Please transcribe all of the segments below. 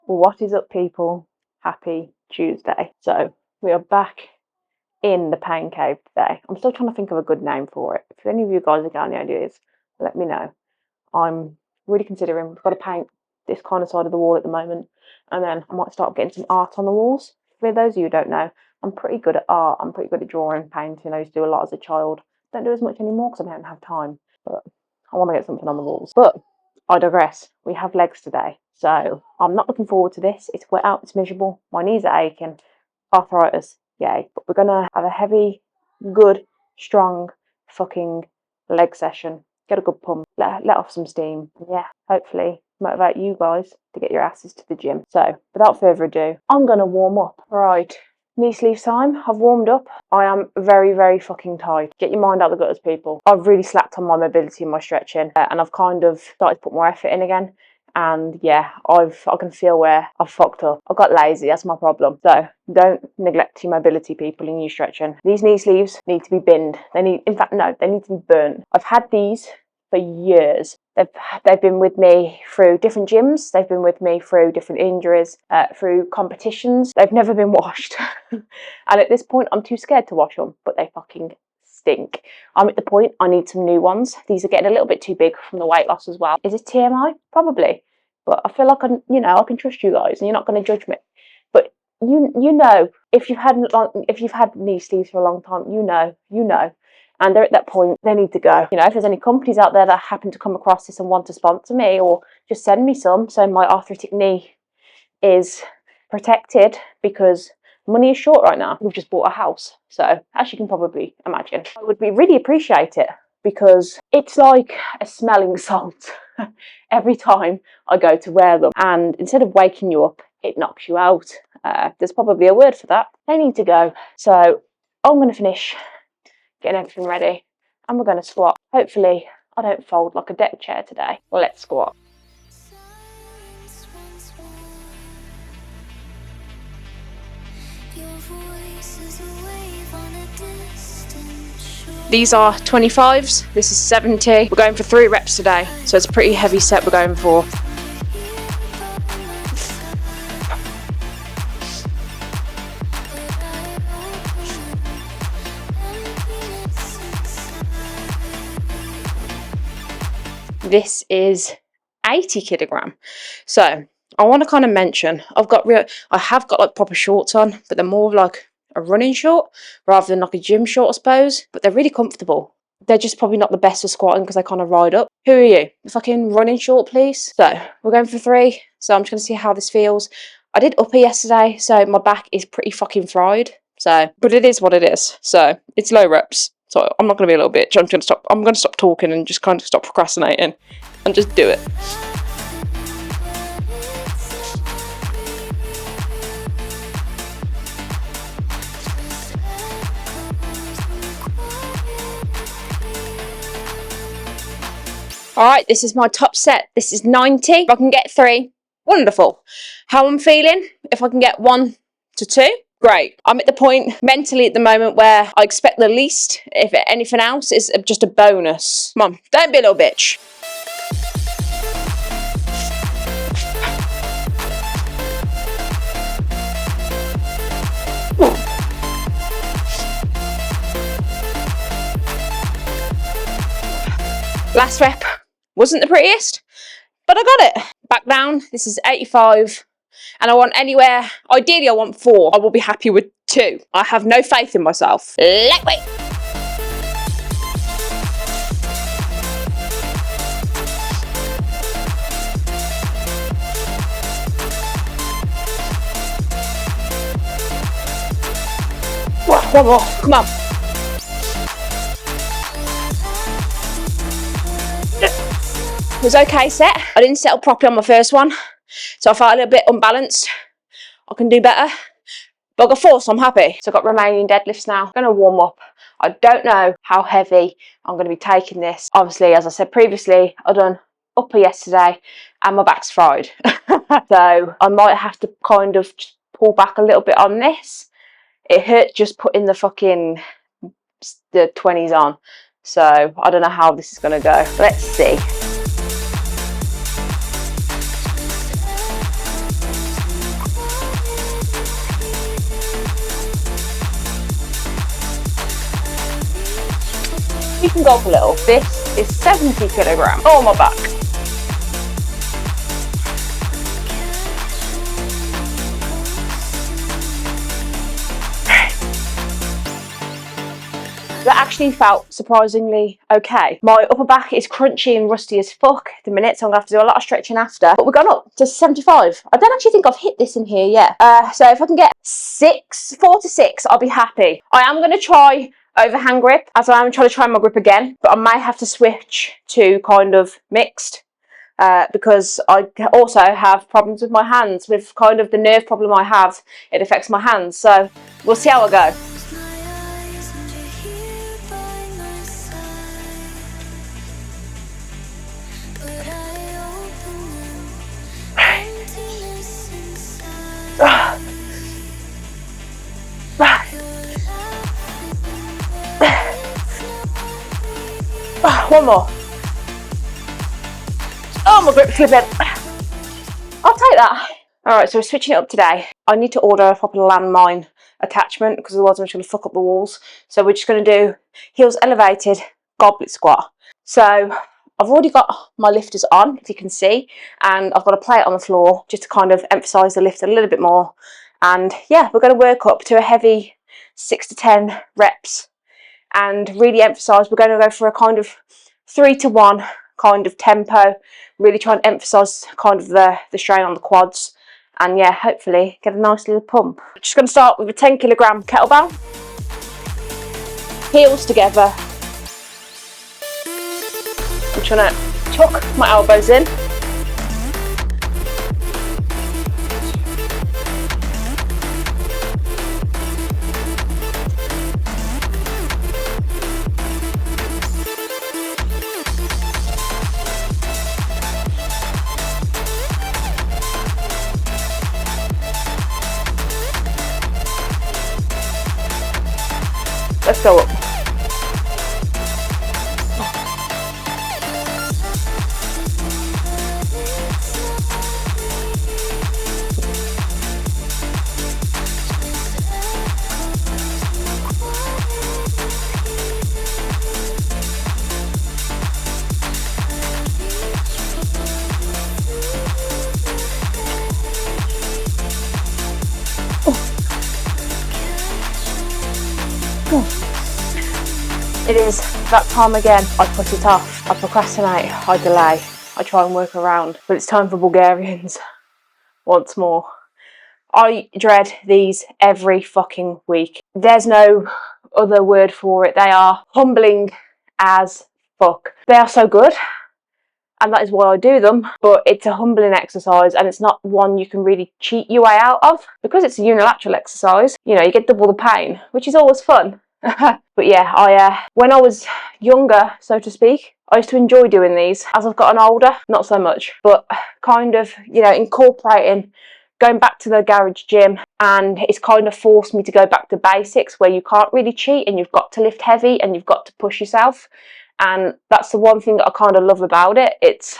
What is up, people? Happy Tuesday. So we are back in the pain cave today. I'm still trying to think of a good name for it. If any of you guys have got any ideas, let me know. I'm really considering. We've got to paint this kind of side of the wall at the moment, and then I might start getting some art on the walls. For those of you who don't know, I'm pretty good at art. I'm pretty good at drawing, painting. I used to do a lot as a child. Don't do as much anymore because I don't have time, but I want to get something on the walls. But I digress. We have legs today, so I'm not looking forward to this. It's wet out, it's miserable, my knees are aching, arthritis, yay. But we're gonna have a heavy, good, strong fucking leg session. Get a good pump, let off some steam, and yeah, hopefully motivate you guys to get your asses to the gym. So without further ado, I'm gonna warm up. Right, knee sleeves time. I've warmed up. I am very, very fucking tired. Get your mind out the gutters, people. I've really slacked on my mobility and my stretching, and I've kind of started to put more effort in again. And yeah, I can feel where I've fucked up. I got lazy, that's my problem. So don't neglect your mobility, people, in your stretching. These knee sleeves need to be binned. They need to be burnt. I've had these for years. They've been with me through different gyms. They've been with me through different injuries, through competitions. They've never been washed. And at this point, I'm too scared to wash them, but they fucking stink. I'm at the point I need some new ones. These are getting a little bit too big from the weight loss as well. Is it TMI? Probably. But I feel like I can trust you guys, and you're not going to judge me. But you know, if you've had knee sleeves for a long time, you know. And they're at that point, they need to go. You know, if there's any companies out there that happen to come across this and want to sponsor me, or just send me some so my arthritic knee is protected, because money is short right now. We've just bought a house. So as you can probably imagine, I would really appreciate it, because it's like a smelling salt every time I go to wear them. And instead of waking you up, it knocks you out. There's probably a word for that. They need to go. So I'm going to finish getting everything ready, and we're going to squat. Hopefully I don't fold like a deck chair today. Let's squat. These are 25s, this is 70. We're going for 3 reps today, so it's a pretty heavy set we're going for. This is 80 kilogram. So I want to kind of mention, I have got like proper shorts on, but they're more of like a running short rather than like a gym short, I suppose. But they're really comfortable. They're just probably not the best for squatting because they kind of ride up. Who are you? The fucking running short, please. So we're going for 3. So I'm just going to see how this feels. I did upper yesterday, so my back is pretty fucking fried. So, but it is what it is. So it's low reps. So I'm not going to be a little bitch. I'm going to stop talking and just kind of stop procrastinating and just do it. Alright, this is my top set. This is 90. If I can get 3, wonderful. How I'm feeling? If I can get 1 to 2, great. I'm at the point mentally at the moment where I expect the least. If anything else is just a bonus. Come on, don't be a little bitch. Last rep wasn't the prettiest, but I got it. Back down, this is 85, and I want anywhere, ideally I want 4. I will be happy with 2. I have no faith in myself. Lightweight. One more, come on. It was okay set. I didn't settle properly on my first one, so I felt a little bit unbalanced. I can do better, but I got 4, so I'm happy. So I've got remaining deadlifts now. I'm going to warm up. I don't know how heavy I'm going to be taking this. Obviously, as I said previously, I done upper yesterday and my back's fried. So I might have to kind of just pull back a little bit on this. It hurt just putting the 20s on. So I don't know how this is going to go. Let's see. You can go up a little. This is 70 kilograms. Oh, my back. That actually felt surprisingly okay. My upper back is crunchy and rusty as fuck at the minute, so I'm gonna have to do a lot of stretching after. But we've gone up to 75. I don't actually think I've hit this in here yet. So if I can get 4 to 6, I'll be happy. I am gonna try overhand grip, as I am trying to try my grip again, but I may have to switch to kind of mixed. Because I also have problems with my hands. With kind of the nerve problem I have, it affects my hands. So we'll see how I go. One more. Oh, my grip's slipping. I'll take that. Alright, so we're switching it up today. I need to order a proper landmine attachment because otherwise I'm just going to fuck up the walls. So we're just going to do heels elevated goblet squat. So I've already got my lifters on, if you can see, and I've got a plate on the floor just to kind of emphasise the lift a little bit more. And yeah, we're going to work up to a heavy 6 to 10 reps and really emphasise we're going to go for a kind of 3 to 1 kind of tempo, really try and emphasise kind of the strain on the quads, and yeah, hopefully get a nice little pump. Just going to start with a 10 kilogram kettlebell, heels together. I'm trying to tuck my elbows in. Let's go up. It is that time again. I put it off, I procrastinate, I delay, I try and work around, but it's time for Bulgarians once more. I dread these every fucking week. There's no other word for it. They are humbling as fuck. They are so good, and that is why I do them, but it's a humbling exercise and it's not one you can really cheat your way out of. Because it's a unilateral exercise, you know, you get double the pain, which is always fun. But yeah, when I was younger, so to speak, I used to enjoy doing these. As I've gotten older, not so much, but kind of, you know, incorporating, going back to the garage gym, and it's kind of forced me to go back to basics where you can't really cheat and you've got to lift heavy and you've got to push yourself. And that's the one thing that I kind of love about it. It's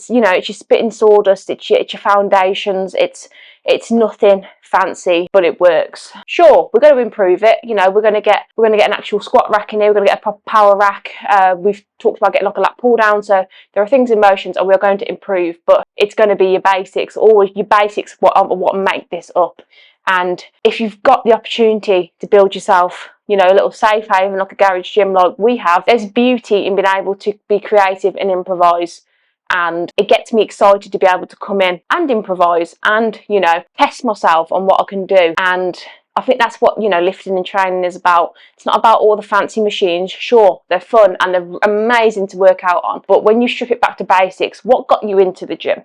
you know, it's your spitting sawdust, it's your foundations, it's nothing fancy, but it works. Sure, we're going to improve it. You know, we're going to get an actual squat rack in here. We're going to get a proper power rack. We've talked about getting like a lat pull down. So there are things in motions, and we're going to improve. But it's going to be your basics, always your basics. What make this up? And if you've got the opportunity to build yourself, you know, a little safe haven like a garage gym like we have, there's beauty in being able to be creative and improvise. And it gets me excited to be able to come in and improvise and, you know, test myself on what I can do. And I think that's what, you know, lifting and training is about. It's not about all the fancy machines. Sure, they're fun and they're amazing to work out on, but when you strip it back to basics, what got you into the gym?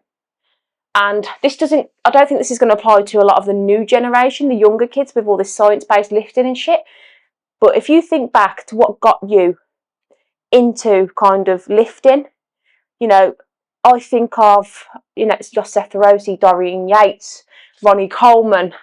And I don't think this is going to apply to a lot of the new generation, the younger kids with all this science-based lifting and shit. But if you think back to what got you into kind of lifting, you know, I think of, you know, it's Joseph Rossi, Dorian Yates, Ronnie Coleman,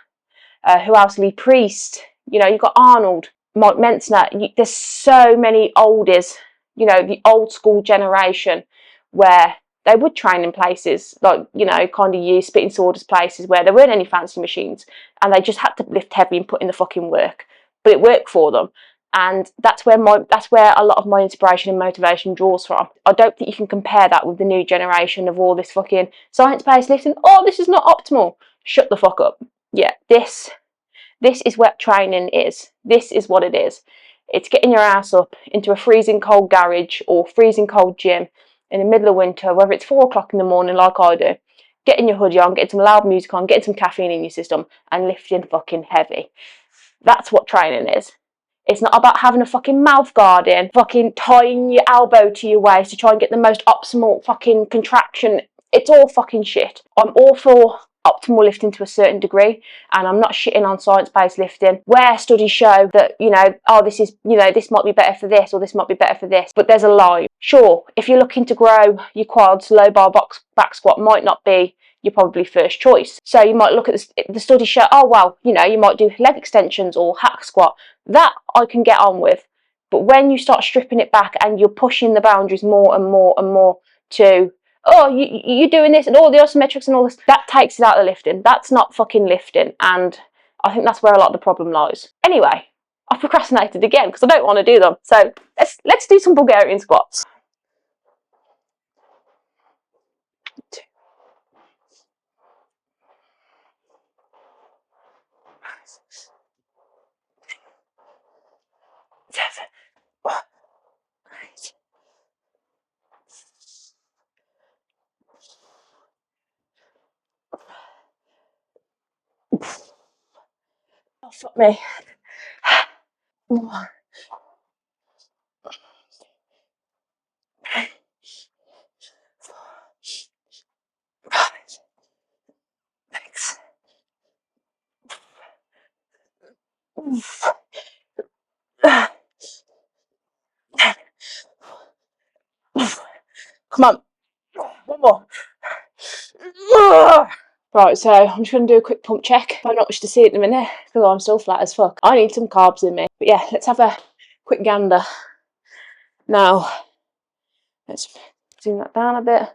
who else? Lee Priest. You know, you've got Arnold, Mike Mentzner. There's so many oldies, you know, the old school generation where they would train in places like, you know, kind of you spitting sawdust places where there weren't any fancy machines and they just had to lift heavy and put in the fucking work. But it worked for them. And that's where a lot of my inspiration and motivation draws from. I don't think you can compare that with the new generation of all this fucking science-based lifting. Oh, this is not optimal. Shut the fuck up. Yeah, this is what training is. This is what it is. It's getting your ass up into a freezing cold garage or freezing cold gym in the middle of winter, whether it's 4 o'clock in the morning like I do, getting your hoodie on, getting some loud music on, getting some caffeine in your system and lifting fucking heavy. That's what training is. It's not about having a fucking mouth guard in, fucking tying your elbow to your waist to try and get the most optimal fucking contraction. It's all fucking shit. I'm all for optimal lifting to a certain degree, and I'm not shitting on science-based lifting where studies show that, you know, oh, this is, you know, this might be better for this or this might be better for this, but there's a line. Sure, if you're looking to grow your quads, low bar back squat might not be your probably first choice. So you might look at the studies show, oh well, you know, you might do leg extensions or hack squat. That I can get on with. But when you start stripping it back and you're pushing the boundaries more and more and more to, oh, you're doing this and all the isometrics and all this, that takes it out of lifting. That's not fucking lifting. And I think that's where a lot of the problem lies. Anyway, I've procrastinated again because I don't want to do them. So let's do some Bulgarian squats. Oh, fuck me. 1, 3, 4, 5, 6. Come on. One more. Right, so I'm just going to do a quick pump check. I've not much to see at the minute because I'm still flat as fuck. I need some carbs in me. But yeah, let's have a quick gander. Now, let's zoom that down a bit.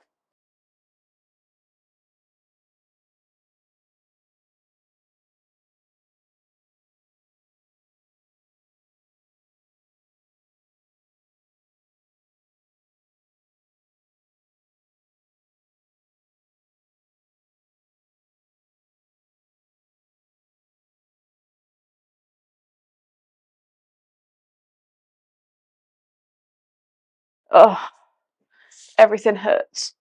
Oh, everything hurts.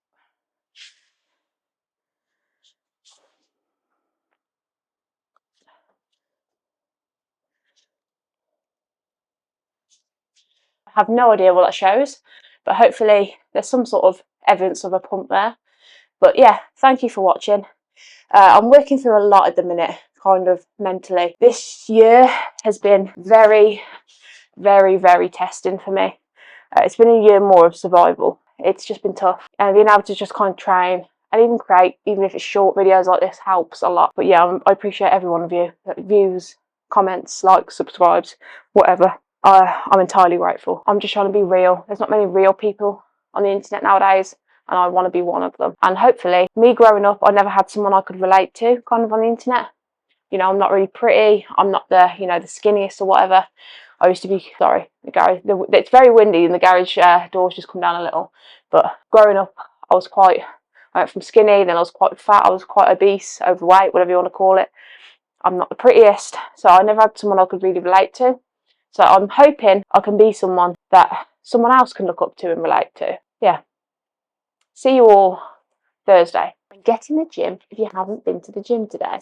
I have no idea what that shows, but hopefully there's some sort of evidence of a pump there. But yeah, thank you for watching. I'm working through a lot at the minute, kind of mentally. This year has been very, very, very testing for me. It's been a year more of survival. It's just been tough, and being able to just kind of train and even create, even if it's short videos like this, helps a lot. But yeah, I appreciate every one of you that views, comments, likes, subscribes, whatever. I'm entirely grateful. I'm just trying to be real. There's not many real people on the internet nowadays, and I want to be one of them. And hopefully, me growing up, I never had someone I could relate to kind of on the internet. You know, I'm not really pretty. I'm not the, you know, the skinniest or whatever. I used to be, sorry, the garage, it's very windy and the garage doors just come down a little. But growing up, I went from skinny, then I was quite fat, I was quite obese, overweight, whatever you want to call it. I'm not the prettiest, so I never had someone I could really relate to. So I'm hoping I can be someone that someone else can look up to and relate to. Yeah. See you all Thursday. Get in the gym if you haven't been to the gym today.